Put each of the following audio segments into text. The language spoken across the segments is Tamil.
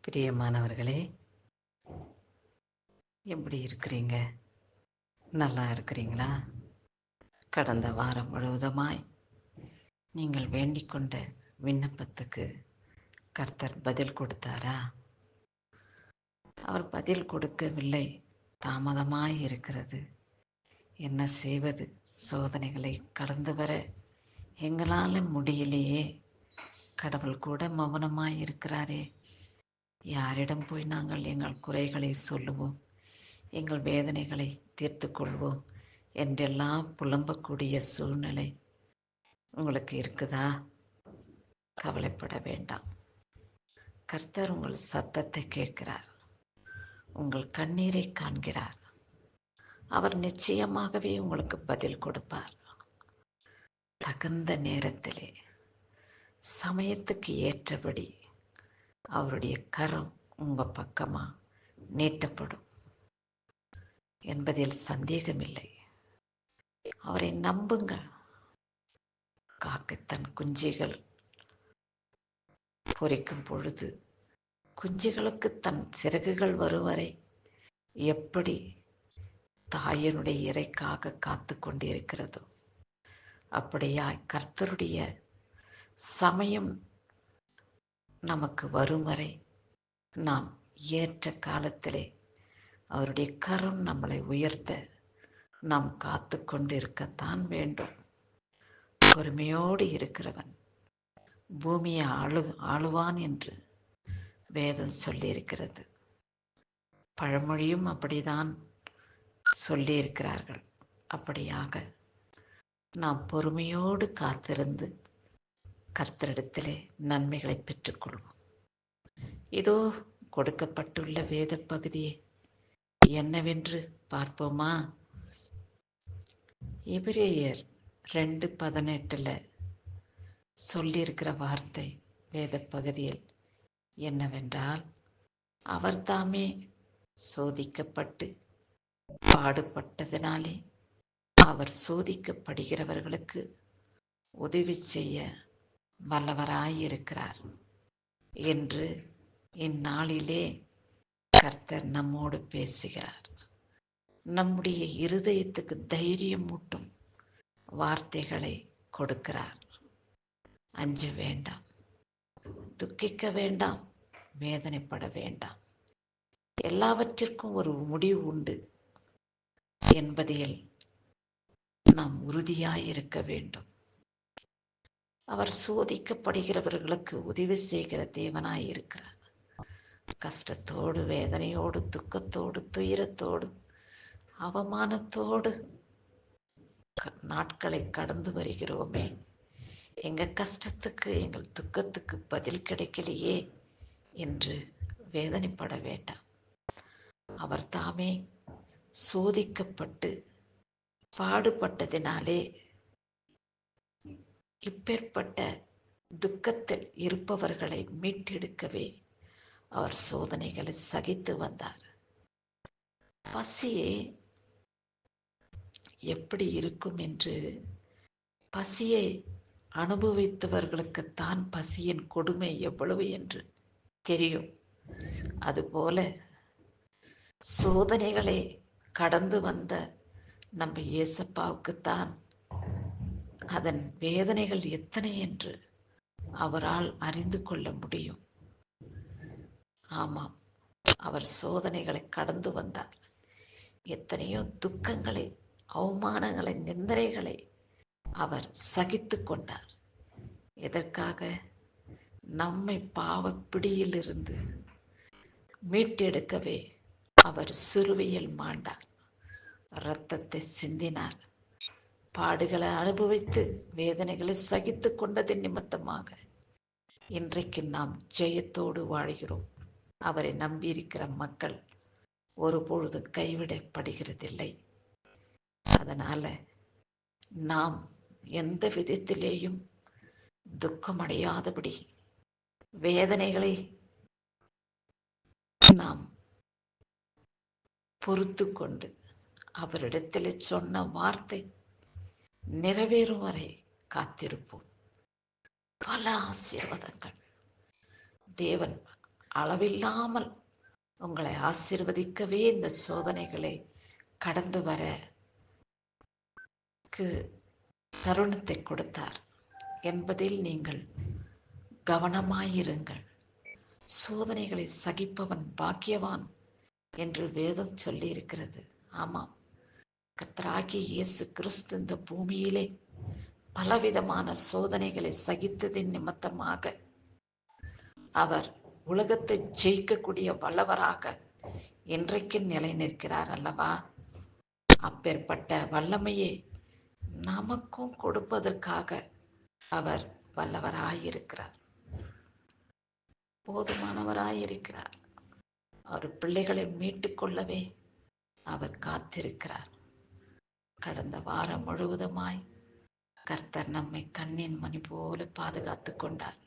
பிரியமானவர்களே, எப்படி இருக்கிறீங்க? நல்லா இருக்கிறீங்களா? கடந்த வாரம் முழுவதுமாய் நீங்கள் வேண்டிக் கொண்ட விண்ணப்பத்துக்கு கர்த்தர் பதில் கொடுத்தாரா? அவர் பதில் கொடுக்கவில்லை, தாமதமாய் இருக்கிறது. என்ன செய்வது? சோதனைகளை கடந்து வர எங்களால் முடியலையே. கடவுள் கூட மௌனமாய் இருக்கிறாரே. யாரிடம் போய் நாங்கள் எங்கள் குறைகளை சொல்லுவோம், எங்கள் வேதனைகளை தீர்த்து கொள்வோம் என்றெல்லாம் புலம்பக்கூடிய சூழ்நிலை உங்களுக்கு இருக்குதா? கவலைப்பட வேண்டாம். கர்த்தர் உங்கள் சத்தத்தை கேட்கிறார், உங்கள் கண்ணீரை காண்கிறார். அவர் நிச்சயமாகவே உங்களுக்கு பதில் கொடுப்பார். தகுந்த நேரத்திலே, சமயத்துக்கு ஏற்றபடி அவருடைய கரம் உங்கள் பக்கமா நீட்டப்படும் என்பதில் சந்தேகமில்லை. அவரை நம்புங்க. காக்கை தன் குஞ்சுகள் பொரிக்கும் பொழுது குஞ்சுகளுக்கு தன் சிறகுகள் வரும் வரை எப்படி தாயினுடைய இறைக்காக காத்து கொண்டிருக்கிறதோ, அப்படியாய் கர்த்தருடைய சமயம் நமக்கு வரும் வரை நாம் ஏற்ற காலத்திலே அவருடைய கரம் நம்மளை உயர்த்த நாம் காத்து கொண்டு இருக்கத்தான் வேண்டும். பொறுமையோடு இருக்கிறவன் பூமியை ஆளுவான் என்று வேதம் சொல்லியிருக்கிறது. பழமொழியும் அப்படிதான் சொல்லியிருக்கிறார்கள். அப்படியாக நாம் பொறுமையோடு காத்திருந்து கர்த்தரிடத்திலே நன்மைகளை பெற்றுக்கொள்வோம். இதோ கொடுக்கப்பட்டுள்ள வேத பகுதி என்னவென்று பார்ப்போமா? எபிரேயர் 2:18 சொல்லியிருக்கிற வார்த்தை வேத பகுதியில் என்னவென்றால், அவர் தாமே சோதிக்கப்பட்டு பாடுபட்டதினாலே அவர் சோதிக்கப்படுகிறவர்களுக்கு உதவி செய்ய வல்லவராயிருக்கிறார் என்று இந்நாளிலே கர்த்தர் நம்மோடு பேசுகிறார். நம்முடைய இருதயத்துக்கு தைரியம் ஊட்டும் வார்த்தைகளை கொடுக்கிறார். அஞ்ச வேண்டாம், துக்கிக்க வேண்டாம், வேதனைப்பட வேண்டாம். எல்லாவற்றிற்கும் ஒரு முடிவு உண்டு என்பதில் நாம் உறுதியாயிருக்க வேண்டும். அவர் சோதிக்கப்படுகிறவர்களுக்கு உதவி செய்கிற தேவனாயிருக்கிறார். கஷ்டத்தோடு, வேதனையோடு, துக்கத்தோடு, துயரத்தோடு, அவமானத்தோடு நாட்களை கடந்து வருகிறோமே, எங்கள் கஷ்டத்துக்கு, எங்கள் துக்கத்துக்கு பதில் கிடைக்கலையே என்று வேதனைப்பட வேண்டாம். அவர் தாமே சோதிக்கப்பட்டு பாடுபட்டதினாலே இப்பேற்பட்ட துக்கத்தில் இருப்பவர்களை மீட்டெடுக்கவே அவர் சோதனைகளை சகித்து வந்தார். பசியே எப்படி இருக்கும் என்று, பசியை அனுபவித்தவர்களுக்குத்தான் பசியின் கொடுமை எவ்வளவு என்று தெரியும். அதுபோல சோதனைகளை கடந்து வந்த நம்ம இயேசப்பாவுக்குத்தான் அதன் வேதனைகள் எத்தனை என்று அவரால் அறிந்து கொள்ள முடியும். ஆமாம், அவர் சோதனைகளை கடந்து வந்தார். எத்தனையோ துக்கங்களை, அவமானங்களை, நிந்தனைகளை அவர் சகித்து கொண்டார். எதற்காக? நம்மை பாவ பிடியிலிருந்து மீட்டெடுக்கவே அவர் சிலுவையில் மாண்டார், இரத்தத்தை சிந்தினார், பாடுகளை அனுபவித்து வேதனைகளை சகித்து கொண்டதின் நிமித்தமாக இன்றைக்கு நாம் ஜெயத்தோடு வாழ்கிறோம். அவரை நம்பியிருக்கிற மக்கள் ஒருபொழுது கைவிடப்படுகிறதில்லை. அதனால நாம் எந்த விதத்திலேயும் துக்கமடையாதபடி, வேதனைகளை நாம் பொறுத்து கொண்டு அவரிடத்தில் சொன்ன வார்த்தை நிறைவேறும் வரை காத்திருப்போம். பல ஆசீர்வாதங்கள் தேவன் அளவில்லாமல் உங்களை ஆசீர்வதிக்கவே இந்த சோதனைகளை கடந்து வர தருணத்தை கொடுத்தார் என்பதில் நீங்கள் கவனமாயிருங்கள். சோதனைகளை சகிப்பவன் பாக்கியவான் என்று வேதம் சொல்லி இருக்கிறது. ஆமாம், கர்த்தராகிய இயேசு கிறிஸ்து இந்த பூமியிலே பலவிதமான சோதனைகளை சகித்ததின் நிமித்தமாக அவர் உலகத்தை ஜெயிக்கக்கூடிய வல்லவராக இன்றைக்கு நிலை நிற்கிறார் அல்லவா? அப்பேற்பட்ட வல்லமையை நமக்கும் கொடுப்பதற்காக அவர் வல்லவராயிருக்கிறார், போதுமானவராயிருக்கிறார். அவர் பிள்ளைகளை மீட்டுக் கொள்ளவே அவர் காத்திருக்கிறார். கடந்த வாரம் முழுவதுமாய் கர்த்தர் நம்மை கண்ணின் மணி போல பாதுகாத்து கொண்டார்.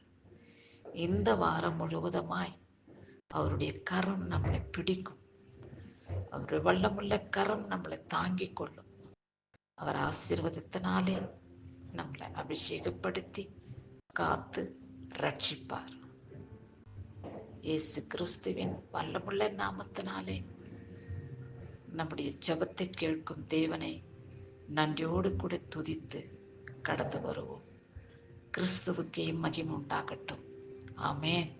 இந்த வாரம் முழுவதுமாய் அவருடைய கரம் நம்மளை பிடிக்கும். அவருடைய வல்லமுள்ள கரம் நம்மளை தாங்கிக் கொள்ளும். அவர் ஆசீர்வாதத்தினாலே நம்மளை அபிஷேகப்படுத்தி காத்து ரட்சிப்பார். இயேசு கிறிஸ்துவின் வல்லமுள்ள நாமத்தினாலே நம்முடைய ஜெபத்தை கேட்கும் தேவனை நன்றியோடு கூட துதித்து கடந்து வருவோம். கிறிஸ்துவுக்கே மகிமை உண்டாகட்டும். ஆமென்.